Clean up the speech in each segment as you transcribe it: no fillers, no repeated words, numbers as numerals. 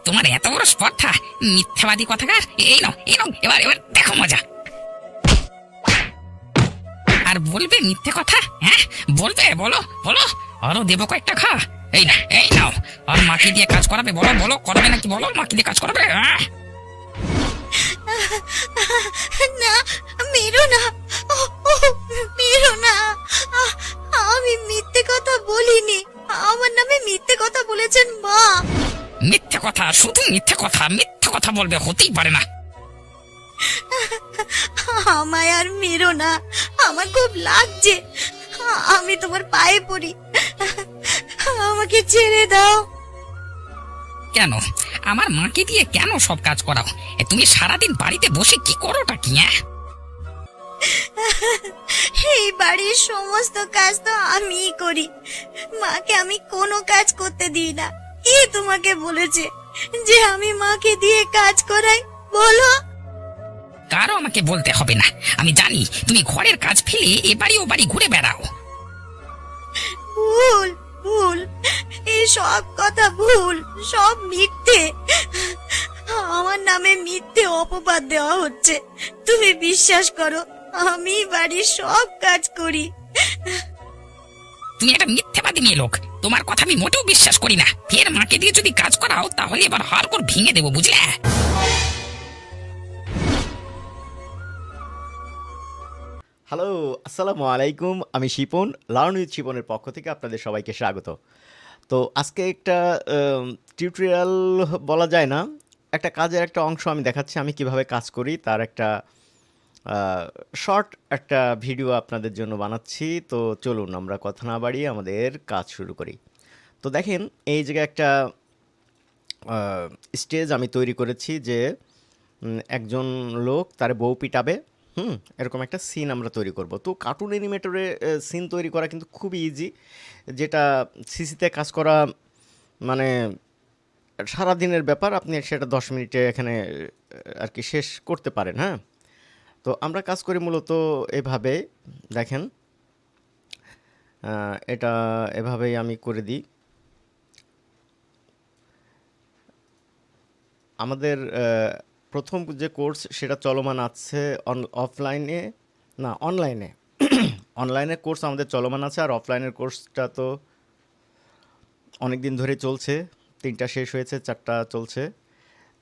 তোমার এত বড় স্পর্ধা, মিথ্যাবাদী কথাকার। এই নাও এই নাও, এবার এবার দেখো মজা। আর বলবে মিথ্যে কথা? হ্যাঁ বলবে, বলো বলো। আরো দেবো কয়েকটা খা। এই না এই নাও। আর মাকে দিয়ে কাজ করাবে? বলো বলো, করবে নাকি বলো? মাকে দিয়ে কাজ করাবে? না, মেরো না, ও, ও, মেরো না। আ- আমি মিথ্যে কথা বলিনি। আমার নামে মিথ্যে কথা বলেছেন মা। মিথ্যে কথা, শুধু মিথ্যে কথা। মিথ্যে কথা বলবে, হতেই পারে না। আমায় আর মেরো না, আমার খুব লাগছে। আমি তোমার পায়ে পড়ি, আমাকে ছেড়ে দাও। কেন? আমার মাকে দিয়ে কেন সব কাজ করাও? তুমি সারাদিন বাড়িতে বসে কি করোটা কি? এই বাড়ির সমস্ত কাজ তো আমিই করি, মাকে আমি কোনো কাজ করতে দিই না। কে তোমাকে বলেছে যে আমি মাকে দিয়ে কাজ করাই, বলো? কারো আমাকে বলতে হবে না, আমি জানি তুমি ঘরের কাজ ফেলে এ বাড়ি ও বাড়ি ঘুরে বেড়াও। ভুল, ভুল, এই সব কথা ভুল, সব মিথ্যে। আমার নামে মিথ্যে অপবাদ দেওয়া হচ্ছে। তুমি বিশ্বাস করো, আমি বাড়ির সব কাজ করি। তুমি একটা মিথ্যাবাদী মেয়ে লোক, তোমার কথা আমি মোটেও বিশ্বাস করি না। ফের মাকে দিয়ে যদি কাজ করাও তাহলে এবার হাড়গোড় ভেঙে দেবো, বুঝলে? হ্যালো, আসসালামু আলাইকুম। আমি শিপন, লার্ন উইথ শিপনের পক্ষ থেকে আপনাদের সবাইকে স্বাগত। তো আজকে একটা টিউটোরিয়াল বলা যায় না, একটা কাজের একটা অংশ আমি দেখাচ্ছি, আমি কিভাবে কাজ করি তার একটা শর্ট একটা ভিডিও আপনাদের জন্য বানাচ্ছি। তো চলুন আমরা কথা না বাড়িয়ে আমাদের কাজ শুরু করি। তো দেখেন, এই জায়গায় একটা স্টেজ আমি তৈরি করেছি যে একজন লোক তার বউ পিটাবে, এরকম একটা সিন আমরা তৈরি করব। তো কার্টুন অ্যানিমেটরে সিন তৈরি করা কিন্তু খুবই ইজি, যেটা সিসিতে কাজ করা মানে সারাদিনের ব্যাপার। আপনি সেটা 10 মিনিটে এখানে আর কি শেষ করতে পারেন। হ্যাঁ, তো আমরা কাজ করি মূলত এভাবে। দেখেন, এটা এভাবেই আমি করে দিই। আমাদের প্রথম যে কোর্স সেটা চলমান আছে অফলাইনে, না অনলাইনে। অনলাইনের কোর্স আমাদের চলমান আছে, আর অফলাইনের কোর্সটা তো অনেক দিন ধরে চলছে। 3টা শেষ হয়েছে, 4টা চলছে।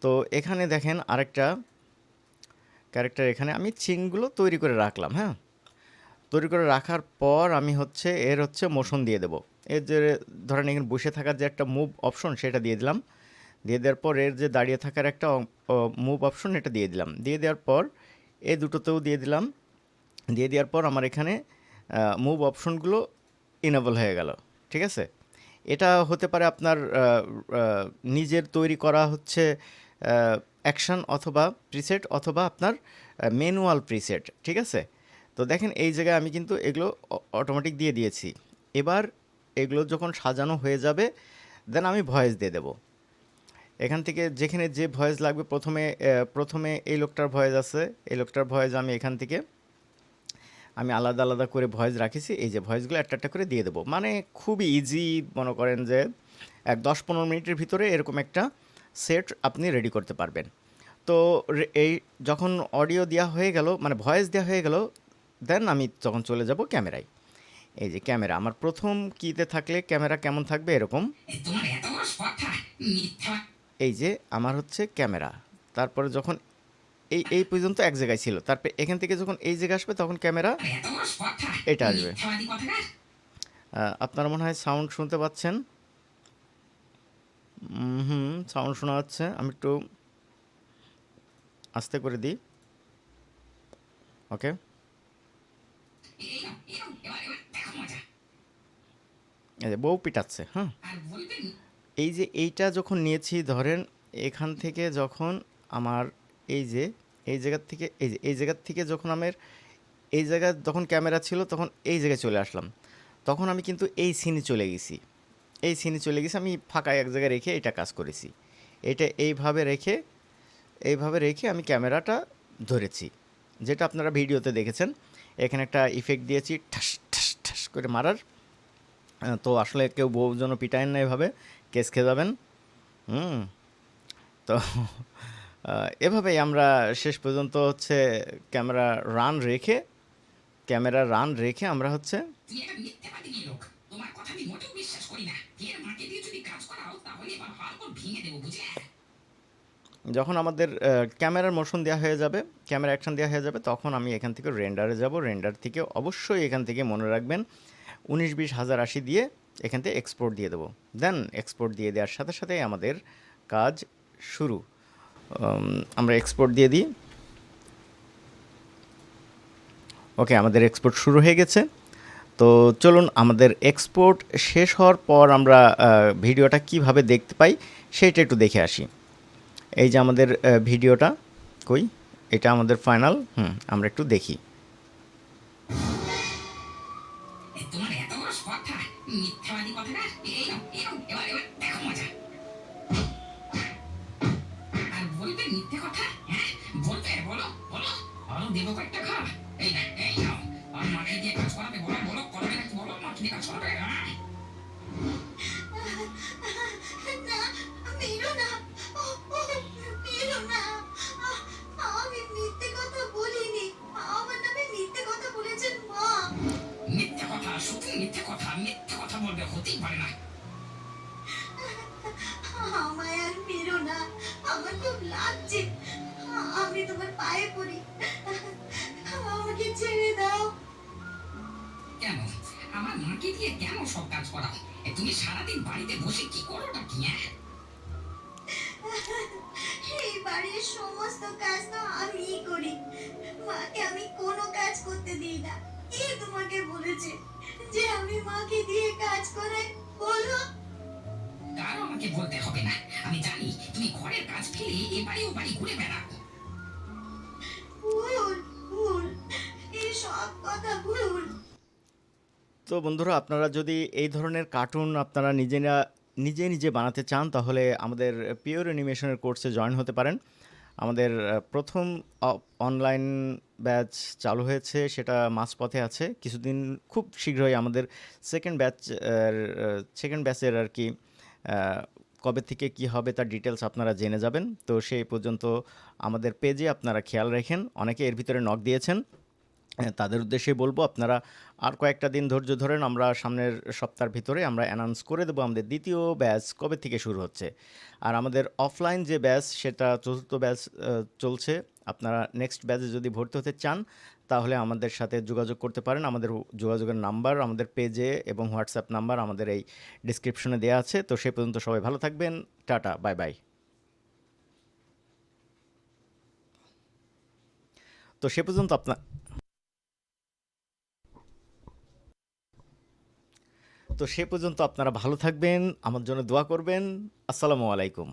তো এখানে দেখেন আরেকটা ক্যারেক্টার, এখানে আমি চিনগুলো তৈরি করে রাখলাম। হ্যাঁ, তৈরি করে রাখার পর আমি এর মোশন দিয়ে দেবো। এর যে ধরেন এখানে বসে থাকার যে একটা মুভ অপশন সেটা দিয়ে দিলাম। দিয়ে দেওয়ার পর এর যে দাঁড়িয়ে থাকার একটা মুভ অপশন এটা দিয়ে দিলাম। দিয়ে দেওয়ার পর এই দুটোতেও দিয়ে দিলাম। দিয়ে দেওয়ার পর আমার এখানে মুভ অপশনগুলো ইনেবল হয়ে গেল। ঠিক আছে, এটা হতে পারে আপনার নিজের তৈরি করা অ্যাকশন অথবা প্রিসেট, অথবা আপনার ম্যানুয়াল প্রিসেট। ঠিক আছে, তো দেখেন এই জায়গায় আমি কিন্তু এগুলো অটোমেটিক দিয়ে দিয়েছি। এবার এগুলো যখন সাজানো হয়ে যাবে দেন আমি ভয়েস দিয়ে দেবো। এখান থেকে যেখানে যে ভয়েস লাগবে, প্রথমে এই লোকটার ভয়েস আছে, এই লোকটার ভয়েস আমি এখান থেকে আমি আলাদা আলাদা করে ভয়েস রাখেছি। এই যে ভয়েসগুলো একটা একটা করে দিয়ে দেবো, মানে খুবই ইজি। মনে করেন যে 10-15 মিনিটের ভিতরে এরকম একটা সেট আপনি রেডি করতে পারবেন। তো এই যখন অডিও দেওয়া হয়ে গেল, মানে ভয়েস দেওয়া হয়ে গেল, দেন আমি তখন চলে যাব ক্যামেরায়। এই যে ক্যামেরা আমার প্রথম কিতে থাকলে ক্যামেরা কেমন থাকবে এরকম। তোমার এত বড় স্পর্ধা, মিথ্যা। এই যে আমার ক্যামেরা, তারপরে যখন এই এই পর্যন্ত এক জায়গায় ছিল, তারপরে এখান থেকে যখন এই জায়গায় আসবে তখন ক্যামেরা এত বড় স্পর্ধা, এটা আসবে। মিথ্যাবাদী কথাকার। আপনারা মনে হয় সাউন্ড শুনতে পাচ্ছেন। হুম, সাউন্ড শোনা যাচ্ছে। আমি একটু আস্তে করে দিই। ওকে, এই নাও এই নাও, এবার এবার দেখো মজা। এই যে বউ পিটাচ্ছে। হ্যাঁ, আর বলবে এই যে এইটা যখন নিয়েছি, ধরেন এখান থেকে যখন আমার এই যে এই জায়গার থেকে এই জায়গার থেকে যখন আমার এই জায়গায় যখন ক্যামেরা ছিল তখন এই জায়গায় চলে আসলাম, তখন আমি কিন্তু এই সিনে চলে গেছি। আমি ফাঁকা এক জায়গায় রেখে এটা কাজ করেছি। এটা এইভাবে রেখে আমি ক্যামেরাটা ধরেছি, যেটা আপনারা ভিডিওতে দেখেছেন। এখানে একটা ইফেক্ট দিয়েছি ঠাস ঠাস ঠাস করে মারার। তো আসলে কেউ বউ যেন পিটায়েন না, এভাবে কেস খেয়ে যাবেন। হুম, তো এভাবেই আমরা শেষ পর্যন্ত হচ্ছে ক্যামেরা রান রেখে আমরা হচ্ছে তুমি একটা মিথ্যেবাদী লোক, তোমার কথা আমি মোটেও বিশ্বাস করি না। এর মাকে দিয়ে যদি কাজ করাও তাহলে এবার হাড়গোড় ভেঙে দেবো, বুঝলে? যখন আমাদের ক্যামেরার মোশন দেওয়া হয়ে যাবে, ক্যামেরা অ্যাকশন দেওয়া হয়ে যাবে, তখন আমি এখান থেকে রেন্ডারে যাব। রেন্ডার থেকে অবশ্যই এখান থেকে মনে রাখবেন 19-20-1080 দিয়ে এখান থেকে এক্সপোর্ট দিয়ে দেবো। দেন এক্সপোর্ট দিয়ে দেওয়ার সাথে সাথে আমাদের কাজ শুরু। আমরা এক্সপোর্ট দিয়ে দিই। ওকে, আমাদের এক্সপোর্ট শুরু হয়ে গেছে। তো চলুন আমাদের এক্সপোর্ট শেষ হওয়ার পর আমরা ভিডিওটা কিভাবে দেখতে পাই সেইটা একটু দেখে আসি। এই যে আমাদের ভিডিওটা, কই, এটা আমাদের ফাইনাল। আমরা একটু দেখি। তোমার এত বড় কথা, মিথ্যাবাদী কথাটা। এই নাও, এবার দেখো মজা। আর বলবে মিথ্যে কথা? হ্যাঁ, বলবে, বলো। আরো দেবো কয়েকটা খা। এই নাও। আর মাকে দিয়ে কাজ করাবে, বলো, করবে নাকি বলো, মাকে দিয়ে কাজ করাবে, হ্যাঁ? না, মেরো না। মেরো না। আমি মিথ্যে কথা বলিনি। আমার নামে মিথ্যে কথা বলেছেন মা। মিথ্যে কথা, শুধু মিথ্যে কথা বলবে, হতেই পারে না। আমায় আর মেরো না। আমার খুব লাগছে। আমি তোমার পায়ে পড়ি। আমাকে ছেড়ে দাও। কেন? আমার মাকে দিয়ে কেন সব কাজ করাও? তুমি সারাদিন বাড়িতে বসে কি করোটা কি, হ্যাঁ? এই বাড়ির সমস্ত কাজ তো আমিই করি। মাকে আমি কোনো কাজ করতে দিই না। কে তোমাকে বলেছে যে আমি মাকে দিয়ে কাজ করাই? বলো। তারও আমাকে বলতে হবে না। আমি জানি তুমি ঘরের কাজ ফেলে এ বাড়ি ও বাড়ি ঘুরে বেড়াও। ভুল, ভুল। এই সব কথা ভুল। তো বন্ধুরা, আপনারা যদি এই ধরনের কার্টুন আপনারা নিজে বানাতে চান, তাহলে আমাদের পিওর অ্যানিমেশনের কোর্সে জয়েন হতে পারেন। আমাদের প্রথম অনলাইন ব্যাচ চালু হয়েছে, সেটা মাঝপথে আছে। কিছুদিন খুব শীঘ্রই আমাদের সেকেন্ড ব্যাচের আর কি কবে থেকে কি হবে তার ডিটেলস আপনারা জেনে যাবেন। তো সেই পর্যন্ত আমাদের পেজে আপনারা খেয়াল রাখেন। অনেকে এর ভিতরে নক দিয়েছেন, তাদের উদ্দেশ্যে বলবো আপনারা আর কয়েকটা দিন ধৈর্য ধরেন। আমরা সামনের সপ্তাহের ভিতরে আমরা অ্যানাউন্স করে দেবো আমাদের দ্বিতীয় ব্যাচ কবে থেকে শুরু হচ্ছে। আর আমাদের অফলাইন যে ব্যাচ, সেটা চতুর্থ ব্যাচ চলছে। আপনারা নেক্সট ব্যাচে যদি ভর্তি হতে চান, তাহলে আমাদের সাথে যোগাযোগ করতে পারেন। আমাদের যোগাযোগের নাম্বার আমাদের পেজে এবং হোয়াটসঅ্যাপ নাম্বার আমাদের এই ডিসক্রিপশনে দেওয়া আছে। তো সে পর্যন্ত সবাই ভালো থাকবেন। Tata, bye bye. তো সে পর্যন্ত আপনারা ভালো থাকবেন, আমার জন্য দোয়া করবেন। আসসালামু আলাইকুম।